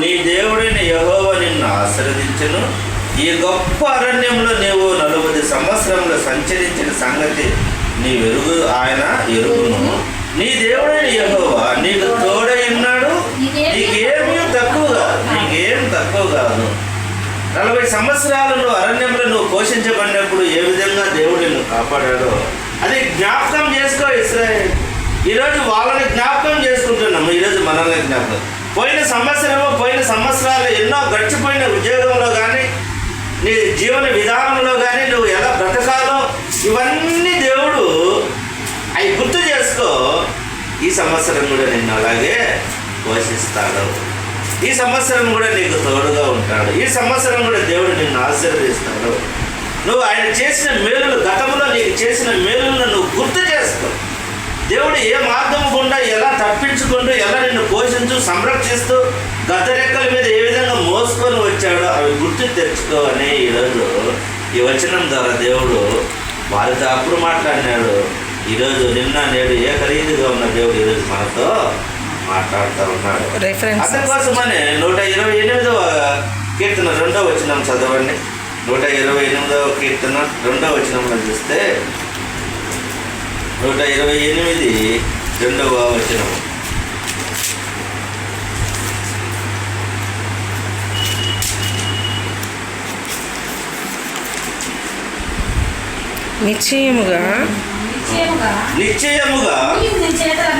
నీ దేవుడైన యెహోవా నిన్ను ఆశీర్వదించును. ఈ గొప్ప అరణ్యంలో నీవు 40 సంవత్సరములు సంచరించిన సంగతి ఆయన ఎరుగును. నీ దేవుడైన యెహోవా నీకు తోడై ఉన్నాడు. నీకేం తక్కువ కాదు. 40 సంవత్సరాలు నువ్వు అరణ్యంలో నువ్వు పోషించబడినప్పుడు ఏ విధంగా దేవుడు నిన్ను కాపాడాడో అది జ్ఞాపకం చేసుకో ఇశ్రాయేలు. ఈరోజు వాళ్ళని జ్ఞాపకం చేసుకుంటున్నాము, ఈరోజు మనల్ని జ్ఞాపకం. పోయిన సంవత్సరాలు ఎన్నో గడిచిపోయిన ఉద్యోగంలో కానీ నీ జీవన విధానంలో కానీ నువ్వు ఎలా బ్రతకాలో ఇవన్నీ దేవుడు అవి గుర్తు చేసుకో. ఈ సంవత్సరం కూడా నిన్ను అలాగే పోషిస్తాడు. ఈ సంవత్సరం కూడా నీకు తోడుగా ఉంటాడు. ఈ సంవత్సరం కూడా దేవుడు నిన్ను ఆశీర్వదిస్తాడు. నువ్వు ఆయన చేసిన మేలులు, గతంలో నీకు చేసిన మేలులను నువ్వు గుర్తు చేసుకో. దేవుడు ఏ మార్గం గుండా ఎలా తప్పించుకుంటూ ఎలా నిన్ను పోషించు సంరక్షిస్తూ గద్దరెక్కల మీద ఏ విధంగా మోసుకొని వచ్చాడో అవి గుర్తు తెచ్చుకోవని ఈరోజు ఈ వచనం ద్వారా దేవుడు వారితో అప్పుడు మాట్లాడినాడు. ఈరోజు నిన్న నేడు ఏకరీతిగా ఉన్న దేవుడు ఈరోజు మనతో మాట్లాడుతూ ఉన్నాడు. అందుకోసమనే 128వ కీర్తన 2వ వచనం చదవండి. 128వ కీర్తన 2వ వచనంలో చూస్తే 128 2వ వచనం. నిశ్చయముగా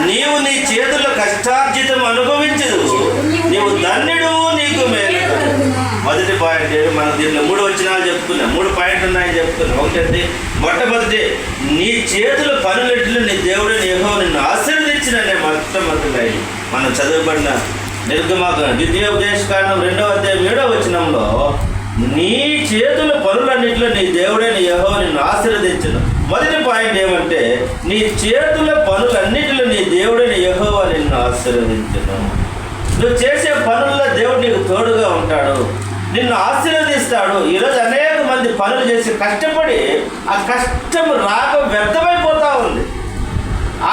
నీవు నీ చేతుల కష్టార్జితం అనుభవించదు. నీవు ధన్యుడు, నీకు మేలు. మొదటి పాయింట్ మన దీంట్లో 3 వచనాలు చెప్పుకున్నాం, 3 పాయింట్లు ఉన్నాయని చెప్పుకున్నాం. ఒకటి, మొట్టమొదటి నీ చేతుల పనులెట్లు నీ దేవుడిని యెహోవా నిన్ను ఆశీర్వదించిననే మొట్టమొదటి మనం చదువుబడిన ద్వితీయోపదేశకాండం 2వ అధ్యాయం 7వ వచనంలో నీ చేతుల పనులన్నింటిలో నీ దేవుడైన యెహోవా నిన్ను ఆశీర్వదించును. మొదటి పాయింట్ ఏమంటే నీ చేతుల పనులన్నింటిలో నీ దేవుడైన యెహోవా నిన్ను ఆశీర్వదించును. నువ్వు చేసే పనుల్లో దేవుడు నీకు తోడుగా ఉంటాడు, నిన్ను ఆశీర్వదిస్తాడు. ఈరోజు అనేక మంది పనులు చేసి కష్టపడి ఆ కష్టం రాక వ్యర్థమైపోతూ ఉంది.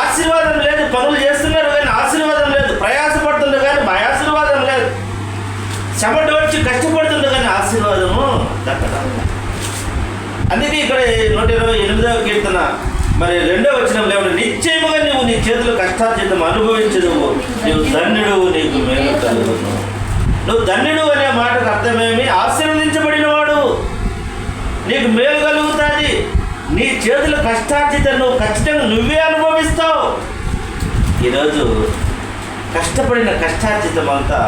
ఆశీర్వాదం లేదు, పనులు చేస్తున్నారు కానీ ఆశీర్వాదం లేదు, ప్రయాసపడుతున్నారు కానీ ఆశీర్వాదం లేదు, చెమట వచ్చి కష్టపడుతుంది కానీ ఆశీర్వాదము దక్కడం. అందుకే ఇక్కడ 128వ కీర్తన 2వ వచనంలో ఏమంటే నిశ్చయముగా నువ్వు నీ చేతులు కష్టార్జితం అనుభవించదు, నువ్వు ధన్యుడు, నీకు మేలు కలుగును. నువ్వు ధన్యుడు అనే మాటకు అర్థమేమి? ఆశీర్వదించబడిన వాడు, నీకు మేలు కలుగుతుంది. నీ చేతుల కష్టార్జితం నువ్వు ఖచ్చితంగా నువ్వే అనుభవిస్తావు. ఈరోజు కష్టపడిన కష్టార్జితం అంతా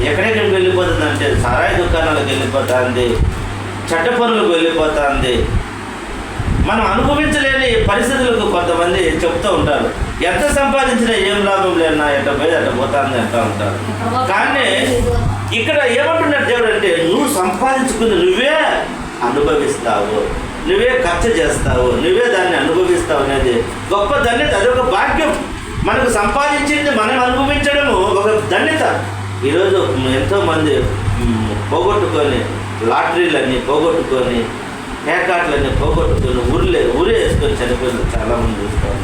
ఎక్కడెక్కడికి వెళ్ళిపోతుంది అంటే సారాయి దుకాణాలకు వెళ్ళిపోతుంది, చెడ్డ పనులకు వెళ్ళిపోతుంది. మనం అనుభవించలేని పరిస్థితులకు కొంతమంది చెప్తూ ఉంటారు, ఎంత సంపాదించినా ఏం లాభం లేనా, ఎట్ట పోయి అట్ట పోతుంది అంటూ ఉంటారు. కానీ ఇక్కడ ఏమంటున్నారు దేవుడు అంటే నువ్వు సంపాదించుకుని నువ్వే అనుభవిస్తావు, నువ్వే ఖర్చు చేస్తావు, నువ్వే దాన్ని అనుభవిస్తావు అనేది గొప్ప ధన్యత. అదొక భాగ్యం. మనకు సంపాదించింది మనం అనుభవించడము ఒక ధన్యత. ఈరోజు ఎంతోమంది పోగొట్టుకొని లాటరీలన్నీ పోగొట్టుకొని హ్యాకాట్లన్నీ పోగొట్టుకొని ఊరే వేసుకొని చనిపోయిన చాలామంది చూస్తాను.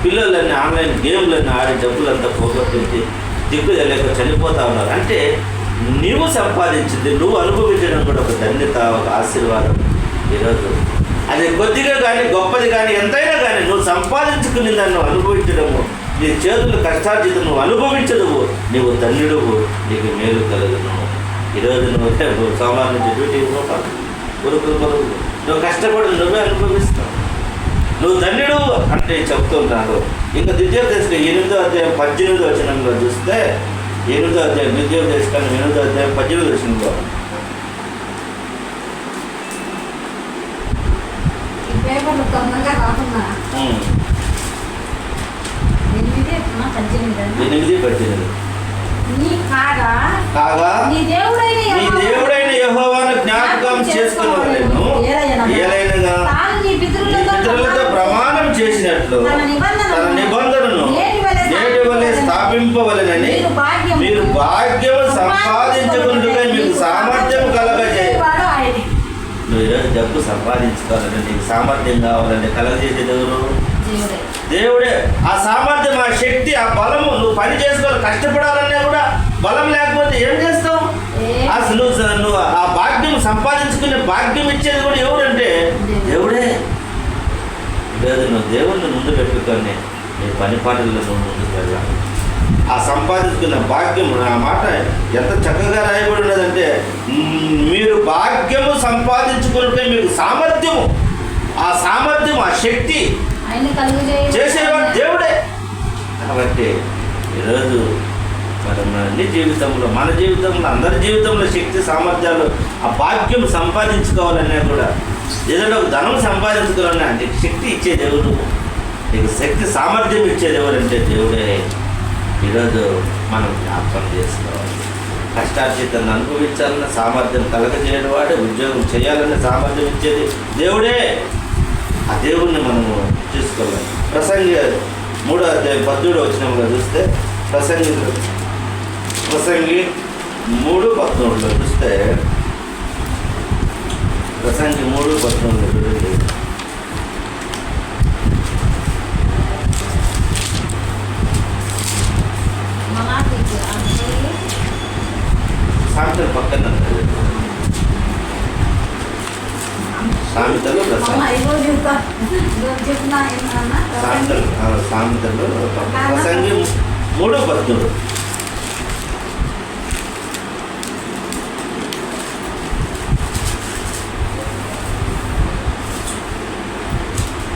పిల్లలన్నీ ఆన్లైన్ గేమ్లన్నీ ఆడి డబ్బులంతా పోగొట్టుకుంటే దిక్కు తెలియక చనిపోతా ఉన్నారు. అంటే నువ్వు సంపాదించింది నువ్వు అనుభవించడం కూడా ఒక ధన్యత, ఒక ఆశీర్వాదం. ఈరోజు అది కొద్దిగా కానీ గొప్పది కానీ ఎంతైనా కానీ నువ్వు సంపాదించుకుని దాన్ని అనుభవించడము, నీ చేతులు కష్టార్జితం నువ్వు అనుభవించదువు, నీవు ధన్యుడువు, నీకు మేలు కలుగును. ఈరోజు నువ్వు సోమవారం నుంచి డ్యూటీకి పోతావు, నువ్వు కష్టపడి నువ్వే అనుభవిస్తావు, నువ్వు ధన్యుడు అంటే చెప్తుంటాడు. ఇంకా ద్వితీయోపదేశం 8వ అధ్యాయం 18వ వచనంలో చూస్తే 8వ అధ్యాయం ద్వితీయోపదేశం 8వ అధ్యాయం 18వ వచనంలో కాగా నీ దేవుడైన యెహోవాను జ్ఞాపకం చేసుకునేవాళ్ళను ఏలైనగా నీ పితరులతో ప్రమాణం చేసినట్లు తన నిబంధనను నేటి వలె స్థాపింపవలెనని మీరు భాగ్యం సంపాదించుకుంటుగా మీకు సామర్థ్యం కలగజేయ. నువ్వు ఈరోజు డబ్బు సంపాదించుకోవాలని, నీకు సామర్థ్యం కావాలని కలగజేసేది ఎవరు? దేవుడే. ఆ సామర్థ్యం, ఆ శక్తి, ఆ బలము నువ్వు పని చేసుకోవాలి. కష్టపడాలన్నా కూడా బలం లేకపోతే అసలు నువ్వు ఆ భాగ్యం సంపాదించుకునే భాగ్యం ఇచ్చేది కూడా ఎవరంటే దేవుడే. లేదు, నువ్వు దేవుడిని ముందు పెట్టుకొని నీ పని పాటల్లో నువ్వు ముందుకు వెళ్ళాలి. ఆ సంపాదించుకున్న భాగ్యం, ఆ మాట ఎంత చక్కగా రాయబడి ఉన్నదంటే, మీరు భాగ్యము సంపాదించుకుంటే మీకు సామర్థ్యము, ఆ సామర్థ్యం, ఆ శక్తి చేసేవాడు దేవుడే. కాబట్టి ఈరోజు మరి మన జీవితంలో అందరి జీవితంలో శక్తి సామర్థ్యాలు, ఆ భాగ్యం సంపాదించుకోవాలన్నా కూడా, ఏదైనా ఒక ధనం సంపాదించుకోవాలన్నా నీకు శక్తి ఇచ్చే దేవుడు, నీకు శక్తి సామర్థ్యం ఇచ్చేది ఎవరంటే దేవుడే. ఈరోజు మనం జ్ఞాపకం చేసుకోవాలి. కష్టార్జితాన్ని అనుభవించాలన్న సామర్థ్యం కలగజేయని వాడే, ఉద్యోగం చేయాలన్న సామర్థ్యం ఇచ్చేది దేవుడే. ఆ దేవుడిని మనము చూసుకోవాలి. ప్రసంగి 3వ అధ్యాయం 18వ వచనంలో చూస్తే, ప్రసంగి 3:13లో చూస్తే, ప్రసంగి 3:13లో చూడండి. సామెతలు పక్కన సామెతలు ప్రసంగి 3:13.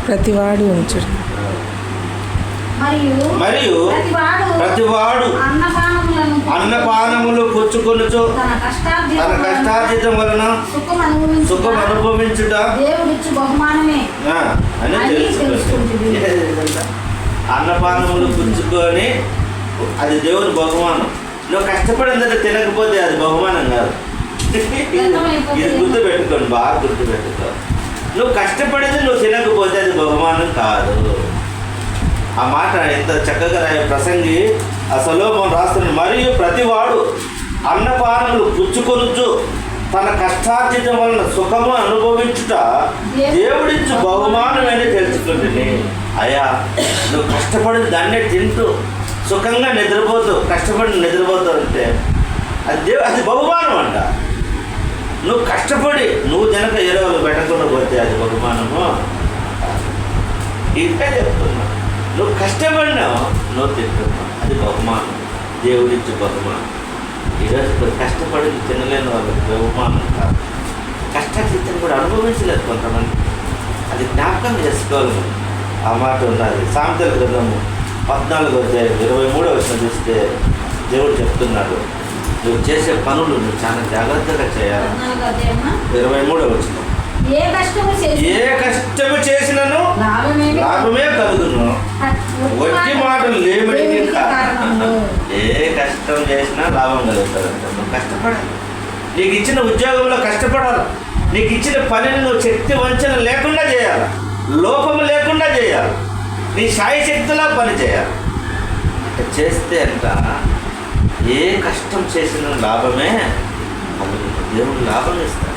ప్రతివాడు ఉంచుడు మరియు ప్రతివాడు అన్నపానములు పుచ్చుకొనుచు తన కష్టార్జితం వలన సుఖం అనుభవించుట అని తెలుసుకుంటుంది. అన్నపానములు పుచ్చుకొని అది దేవుని బహుమానం. నువ్వు కష్టపడిందంటే తినకపోతే అది బహుమానం కాదు. ఇది గుర్తు పెట్టుకోండి, బాగా గుర్తు పెట్టుకో. నువ్వు కష్టపడితే నువ్వు తినకపోతే అది బహుమానం కాదు. ఆ మాట ఎంత చక్కగా ప్రసంగి సొలొమోను రాస్తున్నాడు. మరియు ప్రతివాడు అన్నపానములు పుచ్చుకొనుచు తన కష్టార్జితం వలన సుఖము అనుభవించుట దేవుడిచ్చు బహుమానమని తెలుసుకుంటుంది. అయ్యా, నువ్వు కష్టపడి దాన్నే తింటూ సుఖంగా నిద్రపోతూ కష్టపడి నిద్రపోతావు అంటే అది బహుమానం అంట. నువ్వు కష్టపడి నువ్వు జనక ఎరువులు పెట్టకుండా పోతే అది బహుమానము. ఇంకా చెప్తున్నా, నువ్వు కష్టపడినావు, నువ్వు తింటున్నావు, అది బహుమానం, దేవుడిచ్చి బహుమానం. ఈరోజు కష్టపడి తినలేని వాళ్ళకి బహుమానం కాదు. కష్టార్జితం కూడా అనుభవించలేదు కొంతమంది. అది జ్ఞాపకం చేసుకోవాలి. ఆ మాట ఉన్నది. సామెతల గ్రంథము 14:23 చూస్తే దేవుడు చెప్తున్నాడు, నువ్వు చేసే పనులు నువ్వు చాలా జాగ్రత్తగా చేయాలి. 23 ఏ కష్టము చేసినను లాభమే కలుగును, వట్టి మాటలు లేమని. ఏ కష్టం చేసినా లాభం కలుగుతుంది అంటే నువ్వు కష్టపడాలి. నీకు ఇచ్చిన ఉద్యోగంలో కష్టపడాలి. నీకు ఇచ్చిన పనిని నువ్వు శక్తి వంచన లేకుండా చేయాలి, లోపము లేకుండా చేయాలి, నీ శాయశక్తిలా పని చేయాలి. చేస్తే అంట ఏ కష్టం చేసిన లాభమే కలుగుతుంది. దేవుడు లాభం ఇస్తాడు.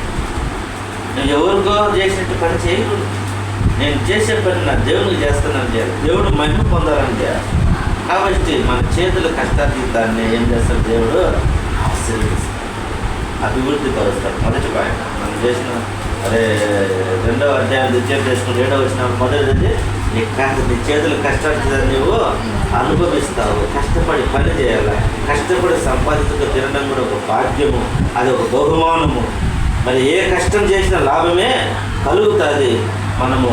నువ్వు ఎవరికో చేసినట్టు పని చేయకూడదు. నేను చేసే పని నా దేవునికి చేస్తానని చేయాలి, దేవుడు మహిమ పొందాలని చేయాలి. కాబట్టి మన చేతుల కష్టార్జితాన్ని ఏం చేస్తాడు? దేవుడు ఆశీర్వదిస్తాడు, అభివృద్ధి పరుస్తాడు. మొదటి పాయింట్ మనం చేసిన 2వ అధ్యాయం చేసుకుని 7వ వచనం మొదటిది, నీ చేతుల కష్టార్జితాన్ని నువ్వు అనుభవిస్తావు. కష్టపడి పని చేయాలి. కష్టపడి సంపాదించుకు తినడం కూడా ఒక భాగ్యము, అది ఒక బహుమానము. మరి ఏ కష్టం చేసిన లాభమే కలుగుతుంది. మనము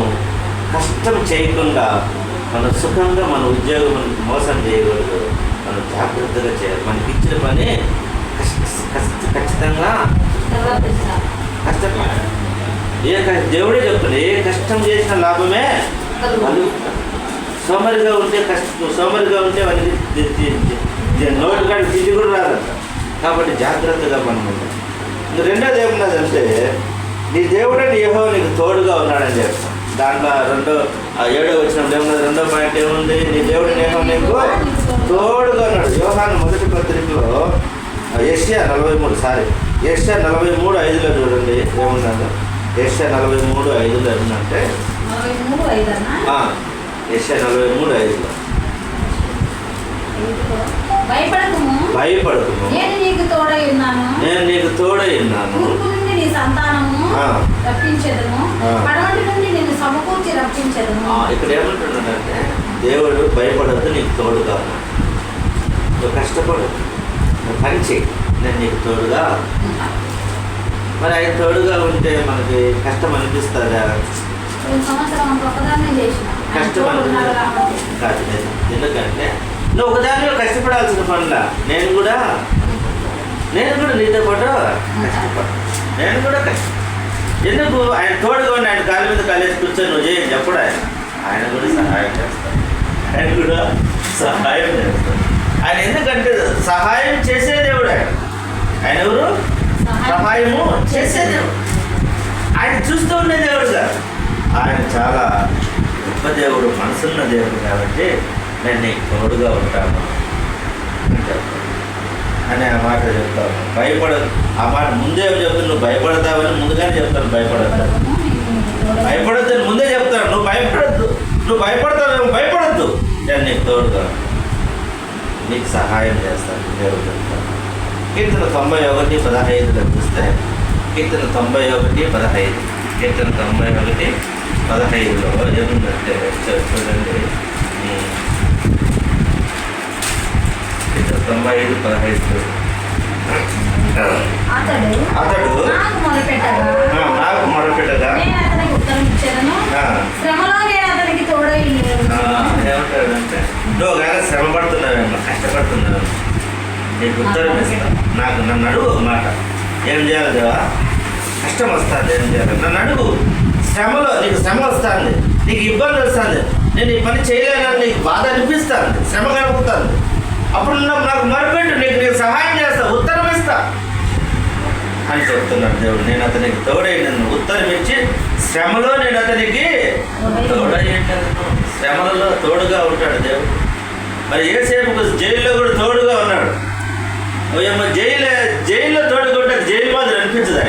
కష్టం చేయకుండా మన సుఖంగా మన ఉద్యోగం మోసం చేయకూడదు. మనం జాగ్రత్తగా చేయాలి. మనకి ఇచ్చిన పని ఖచ్చితంగా కష్టపడాలి. దేవుడే చెప్తాడు, ఏ కష్టం చేసిన లాభమే కలుగుతుంది. సోమరిగా ఉంటే సోమరిగా ఉంటే వాళ్ళకి నోటి కాడ తిరిగి కూడా రాదంట. కాబట్టి జాగ్రత్తగా మనం ఉండాలి. రెండోది ఏమున్నదంటే, నీ దేవుడని యెహోవా నీకు తోడుగా ఉన్నాడని చెప్తాం. దాంట్లో 7వ వచనం ఏమున్నది? 2వ పాయింట్ ఏముంది? నీ దేవుడని యెహోవా నీకు తోడుగా ఉన్నాడు. యోహాను మొదటి పత్రికలో యెషయా 43:5లో చూడండి ఏముందంటే, యెషయా 43:5లో ఏముందంటే, యెషయా 43:5లో భయపడకుము, నేను నీకు తోడై తోడై ఉన్నాను. తూర్పు నుండి నీ సంతానము రప్పించెదను, పడమటి నుండి నిన్ను సమకూర్చి రప్పించెదను. ఇక్కడ ఏమంటున్నాడంటే దేవుడు భయపడద్దు, నీకు తోడుగా ఉన్నాడు. నువ్వు కష్టపడు, నువ్వు పని చేయి, నేను నీకు తోడుగా. మరి ఆయన తోడుగా ఉంటే మనకి కష్టం అనిపిస్తుందా? కష్టం కాదు. ఎందుకంటే నువ్వు ఒకదానిలో కష్టపడాల్సిన పనుల నేను కూడా నీతో పాటు కష్టపడు. నేను కూడా కష్టం. ఎందుకు? ఆయన తోడుగా ఉండి ఆయన కాళ్ళ మీద కాలేసి కూర్చొని నువ్వు చేయని చెప్పడు. ఆయన కూడా సహాయం చేస్తాడు. ఆయన కూడా సహాయం చేస్తాడు. ఆయన ఎందుకంటే సహాయం చేసే దేవుడు. ఆయన ఎవరు? సహాయము చేసే దేవుడు. ఆయన చూస్తూ ఉండే దేవుడు కాదు. ఆయన చాలా గొప్ప దేవుడు, మనసున్న దేవుడు. కాబట్టి నేను నీకు తోడుగా ఉంటాను అని చెప్తాను అని ఆ మాట చెప్తాను. భయపడదు. ఆ మాట ముందే చెప్తాను. నువ్వు భయపడతావని ముందుగానే చెప్తాను. భయపడద్దు అని ముందే చెప్తాను. నువ్వు భయపడతావేమో, భయపడద్దు, నేను నీకు తోడుగా నీకు సహాయం చేస్తాను దేవుడు చెప్తాను. కీర్తన 91:15 చూస్తే కీర్తన 91:15 కీర్తన 91:15లో ఏముందంటే చూడండి. కీర్తన 95:15 అతడు నాకు మొరపెట్టగా ఏమంటాడంటే నువ్వు కానీ శ్రమ పడుతున్నావేమో, కష్టపడుతున్నావు, నీకు ఉత్తరం ఇస్తాను. నన్ను అడుగు మాట. ఏం చేయాలి దేవా? కష్టం వస్తుంది, ఏం చేయాలి? నన్ను అడుగు. శ్రమలో నీకు శ్రమ వస్తుంది, నీకు ఇబ్బంది వస్తుంది, నేను ఈ పని చేయలేనని నీకు బాధ అనిపిస్తుంది, శ్రమ కలుగుతుంది. అప్పుడు నాకు మొరపెట్టు, నీకు సహాయం చేస్తా, ఉత్తరం ఇస్తా అని చెప్తున్నాడు దేవుడు. నేను అతనికి తోడై నన్ను ఉత్తరం ఇచ్చి శ్రమలో నేను అతనికి తోడై ఉంటాను. శ్రమలలో తోడుగా ఉంటాడు దేవుడు. మరి ఏసేపుకు జైల్లో కూడా తోడుగా ఉన్నాడు. జైల్లో తోడుగా ఉంటే జైలు మాదిరి అనిపించదు.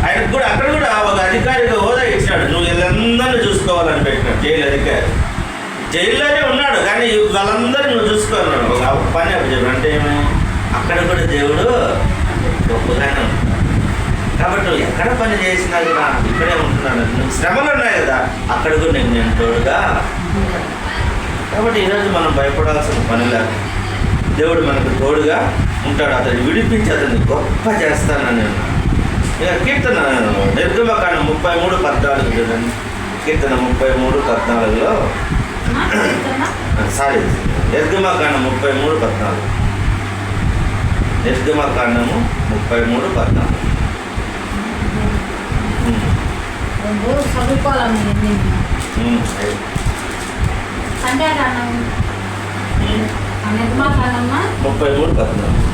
ఆయనకు కూడా అక్కడ కూడా ఒక అధికారిగా హోదా ఇచ్చినాడు. నువ్వు వీళ్ళందరినీ చూసుకోవాలని పెట్టినాడు జైలు అధికారి. జైల్లోనే ఉన్నాడు కానీ వాళ్ళందరినీ నువ్వు చూసుకోవాలన్నాడు. ఒక పని అప్పుడు చెప్పాడు. అంటే ఏమి? అక్కడ కూడా దేవుడు గొప్పగానే ఉంటాడు. కాబట్టి నువ్వు ఎక్కడ పని చేసినా కూడా ఇక్కడే ఉంటున్నాను. నువ్వు శ్రమలు ఉన్నాయి కదా, అక్కడ కూడా నేను తోడుగా. కాబట్టి ఈరోజు మనం భయపడాల్సిన పనిలా దేవుడు మనకు తోడుగా ఉంటాడు. అతన్ని విడిపించి అతన్ని గొప్ప చేస్తానని అన్నాడు. ఇక కీర్తన నిర్గమకాండం 33:14 చూడండి. కీర్తన 33:14లో నిర్గమకాండం 33:14 నిర్గమకాండము 33:14 33:14